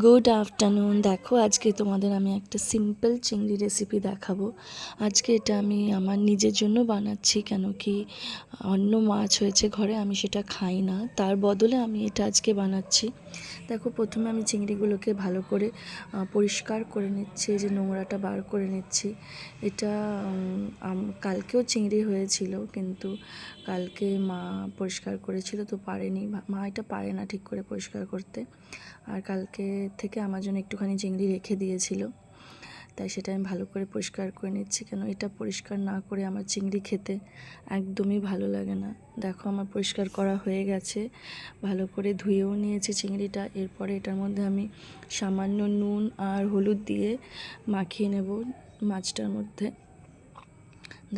Good afternoon. দেখো আজকে তোমাদের আমি একটা সিম্পল চিংড়ি রেসিপি দেখাবো। আজকে এটা আমি আমার নিজের জন্য বানাচ্ছি, কেন কি অন্য মাছ হয়েছে ঘরে, আমি সেটা খাই না, তার বদলে আমি এটা আজকে বানাচ্ছি। দেখো প্রথমে আমি চিংড়িগুলোকে ভালো করে পরিষ্কার করে নিচ্ছি, যে নোংরাটা বার করে নিচ্ছি। এটা কালকেও চিংড়ি হয়েছিল, কিন্তু কালকে মা পরিষ্কার করেছিল তো পারেনি, মা এটা পারে না ঠিক করে পরিষ্কার করতে। আর কালকে থেকে আমার জন্য একটুখানি চিংড়ি রেখে দিয়েছিল, তাই সেটা আমি ভালো করে পরিষ্কার করে নিচ্ছি, কেন এটা পরিষ্কার না করে আমার চিংড়ি খেতে একদমই ভালো লাগে না। দেখো আমার পরিষ্কার করা হয়ে গেছে, ভালো করে ধুয়েও নিয়েছি চিংড়িটা। এরপরে এটার মধ্যে আমি সামান্য নুন আর হলুদ দিয়ে মাখিয়ে নেব মাছটার মধ্যে।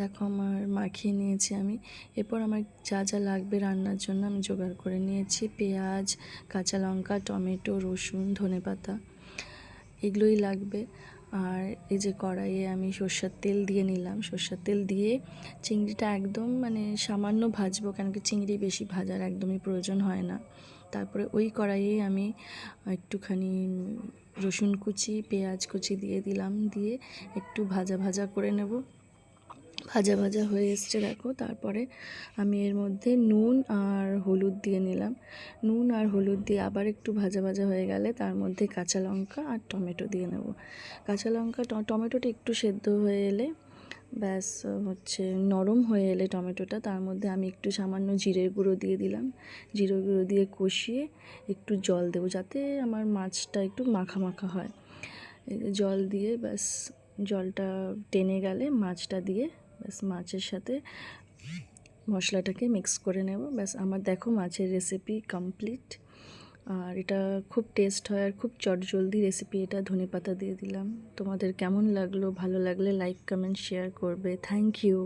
দেখো আমার মাখিয়ে নিয়েছি আমি। এরপর আমার যা যা লাগবে রান্নার জন্য আমি জোগাড় করে নিয়েছি: পেঁয়াজ, কাঁচা লঙ্কা, টমেটো, রসুন, ধনেপাতা, এগুলোই লাগবে। আর এই যে কড়াইয়ে আমি সর্ষের তেল দিয়ে নিলাম, সর্ষের তেল দিয়ে চিংড়িটা একদম সামান্য ভাজবো, কেন কি চিংড়ি বেশি ভাজার একদমই প্রয়োজন হয় না। তারপরে ওই কড়াইয়ে আমি একটুখানি রসুন কুচি, পেঁয়াজ কুচি দিয়ে দিলাম, দিয়ে একটু ভাজা ভাজা করে নেব। ভাজা ভাজা হয়ে এসছে দেখো। তারপরে আমি এর মধ্যে নুন আর হলুদ দিয়ে নিলাম। নুন আর হলুদ দিয়ে আবার একটু ভাজা ভাজা হয়ে গেলে তার মধ্যে কাঁচা লঙ্কা আর টমেটো দিয়ে নেব। কাঁচা লঙ্কা টমেটোটা একটু সেদ্ধ হয়ে এলে, ব্যাস নরম হয়ে এলে টমেটোটা, তার মধ্যে আমি একটু সামান্য জিরের গুঁড়ো দিয়ে দিলাম। জিরের গুঁড়ো দিয়ে কষিয়ে একটু জল দেবো, যাতে আমার মাছটা একটু মাখা মাখা হয়। জল দিয়ে ব্যাস জলটা টেনে গেলে মাছটা দিয়ে ব্যাস মাছের সাথে মশলাটাকে মিক্স করে নেব। ব্যাস আমার দেখো মাছের রেসিপি কমপ্লিট। আর এটা খুব টেস্ট হয় আর খুব চটজলদি রেসিপি। এটা ধনেপাতা দিয়ে দিলাম। তোমাদের কেমন লাগলো? ভালো লাগলে লাইক, কমেন্ট, শেয়ার করবে। Thank you.